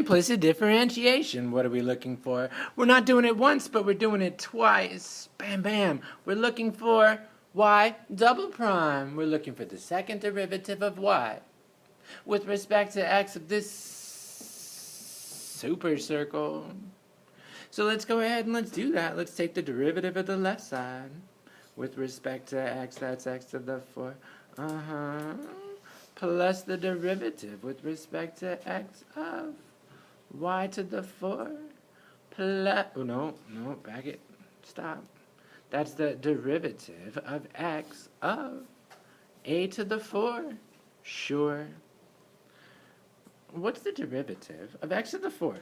Implicit differentiation. What are we looking for? We're not doing it once, but we're doing it twice. Bam, bam. We're looking for y double prime. We're looking for the second derivative of y with respect to x of this super circle. So let's go ahead and let's do that. Let's take the derivative of the left side with respect to x, that's x to the 4. Plus the derivative with respect to x of y to the 4 plus, oh no, back it, stop. That's the derivative of x of a to the 4, sure. What's the derivative of x to the 4th?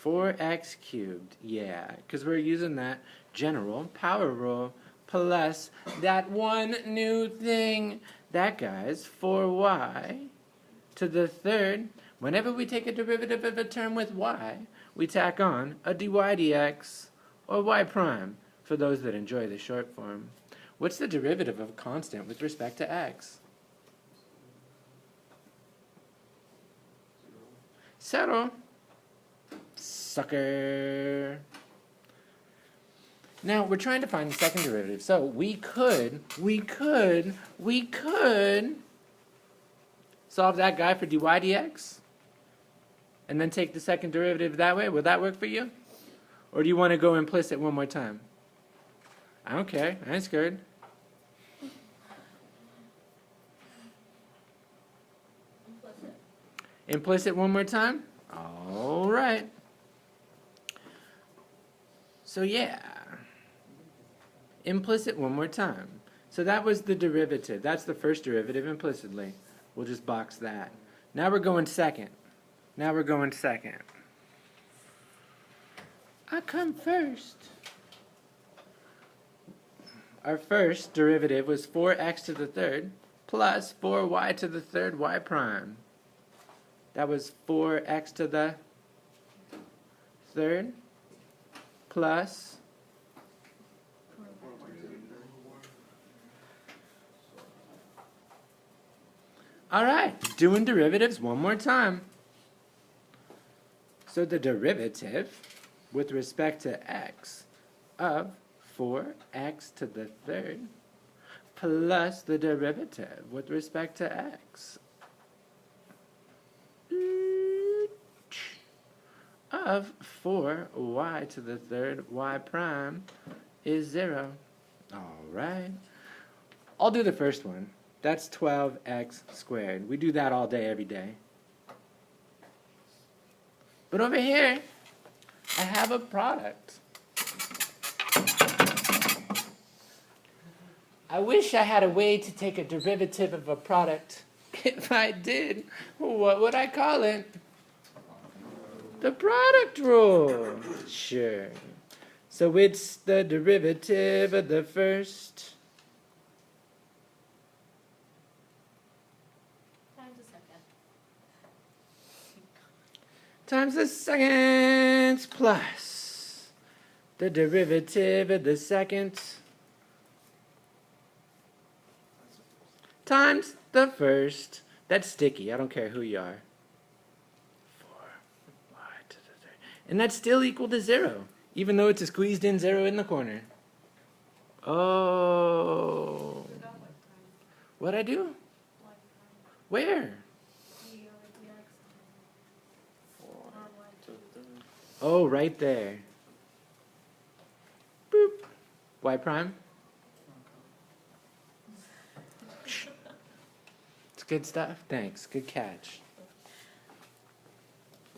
4x cubed, yeah, because we're using that general power rule plus that one new thing. That, guys, 4y to the 3rd. Whenever we take a derivative of a term with y, we tack on a dy dx or y prime for those that enjoy the short form. What's the derivative of a constant with respect to x? Settle. Sucker. Now, we're trying to find the second derivative. So, we could solve that guy for dy dx and then take the second derivative that way. Will that work for you? Or do you want to go implicit one more time? I don't care. I ain't scared. Implicit one more time? All right. So yeah, implicit one more time. So that was the derivative. That's the first derivative implicitly. We'll just box that. Now we're going second. I come first. Our first derivative was 4x to the 3rd plus 4y to the 3rd y prime. That was 4x to the 3rd plus alright, doing derivatives one more time. So the derivative with respect to x of 4x to the 3rd plus the derivative with respect to x of 4y to the 3rd y prime is 0. Alright. I'll do the first one. That's 12x squared. We do that all day, every day. But over here, I have a product. I wish I had a way to take a derivative of a product. If I did, what would I call it? The product rule. Sure. So it's the derivative of the first times the second plus the derivative of the second times the first. That's sticky. I don't care who you are. And that's still equal to 0, even though it's a squeezed in 0 in the corner. Oh. What'd I do? Where? Oh, right there. Boop. Y prime. It's good stuff. Thanks. Good catch.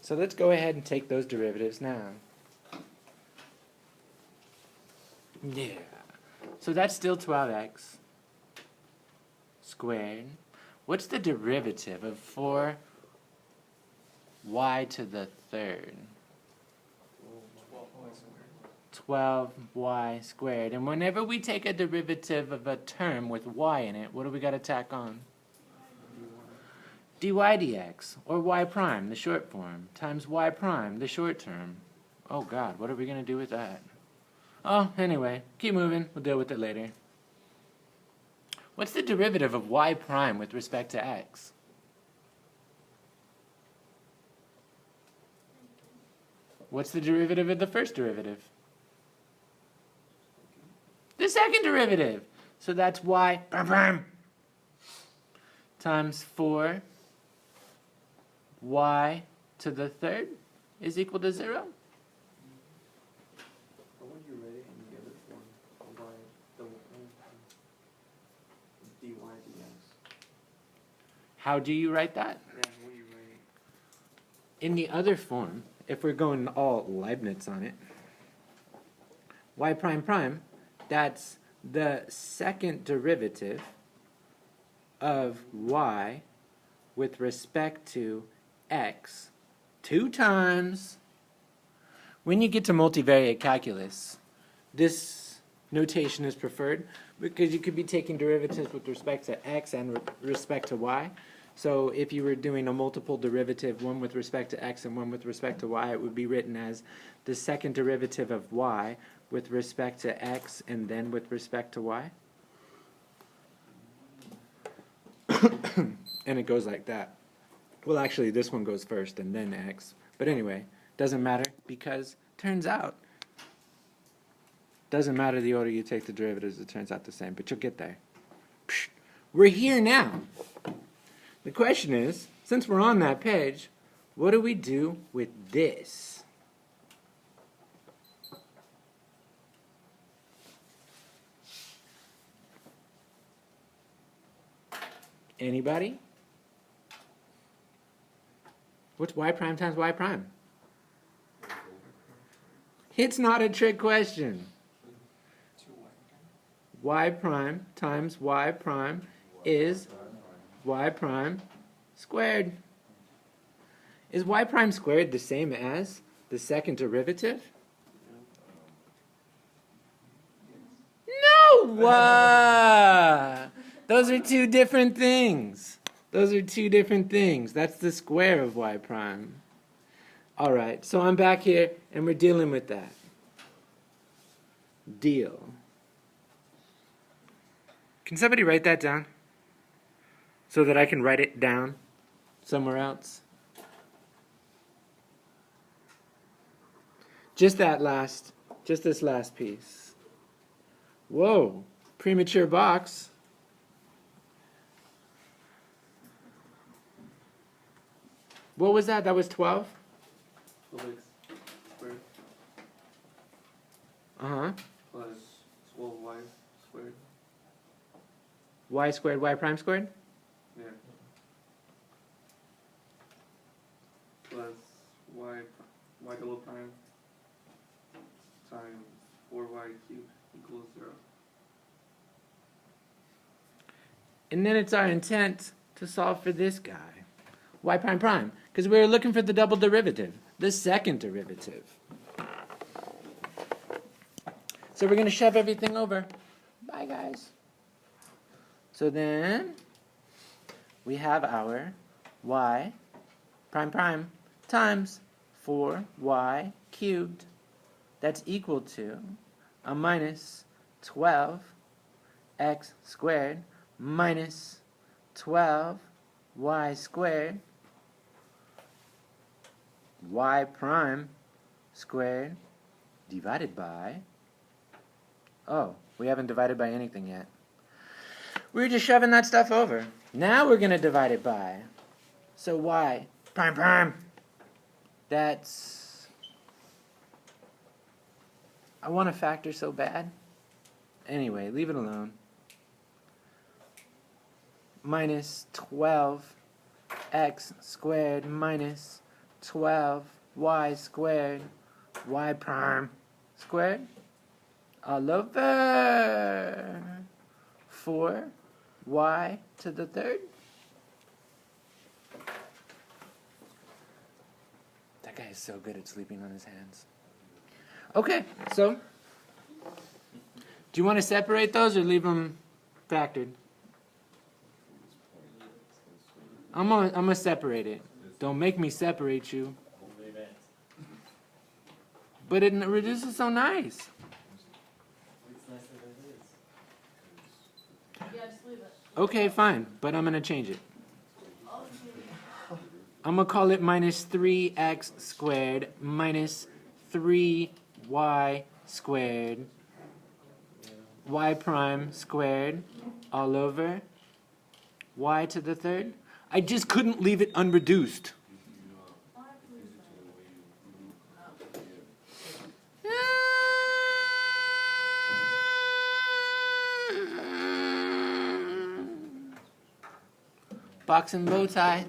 So let's go ahead and take those derivatives now. Yeah. So that's still 12x squared. What's the derivative of 4y to the 3rd? 12y squared. And whenever we take a derivative of a term with y in it, what do we got to tack on? dy dx, or y prime, the short form, times y prime, the short term. Oh God, what are we going to do with that? Oh, anyway, keep moving. We'll deal with it later. What's the derivative of y prime with respect to x? What's the derivative of the first derivative? The second derivative. So that's y times 4 y to the third is equal to 0. How would you write it in the other form? Dy dx. How do you write that? Yeah, how would you write it? In the other form, if we're going all Leibniz on it, y prime prime, that's the second derivative of y with respect to x 2 times. When you get to multivariate calculus, this notation is preferred because you could be taking derivatives with respect to x and with respect to y. So if you were doing a multiple derivative, one with respect to x and one with respect to y, it would be written as the second derivative of y with respect to x and then with respect to y. And it goes like that. Well, actually, this one goes first and then x. But anyway, doesn't matter because turns out, doesn't matter the order you take the derivatives, it turns out the same. But you'll get there. We're here now. The question is, since we're on that page, what do we do with this? Anybody? What's y prime times y prime? It's not a trick question. Y prime times y prime is y prime squared. Is y prime squared the same as the second derivative? No! Those are two different things. Those are two different things. That's the square of y prime. All right, so I'm back here, and we're dealing with that. Deal. Can somebody write that down so that I can write it down somewhere else? Just this last piece. Whoa, premature box. What was that? That was 12? 12x squared Uh-huh. plus 12y squared. Y squared, y prime squared? Yeah. Plus y double prime times 4y cubed equals 0. And then it's our intent to solve for this guy. Y prime prime. Because we were looking for the double derivative. The second derivative. So we're going to shove everything over. Bye, guys. So then we have our y prime prime times 4y cubed. That's equal to a minus 12x squared minus 12y squared y prime squared divided by, oh, we haven't divided by anything yet. We're just shoving that stuff over. Now we're going to divide it by. So y prime prime, that's, I want to factor so bad. Anyway, leave it alone. Minus 12x squared minus 12y squared y prime squared all over 4y to the third. That guy is so good at sleeping on his hands. Okay, so do you want to separate those or leave them factored? I'm gonna separate it. Don't make me separate you. But it reduces so nice. Okay, fine, but I'm gonna change it. I'm gonna call it minus 3x squared minus 3y squared y prime squared all over y to the third. I just couldn't leave it unreduced. Box and bow tie.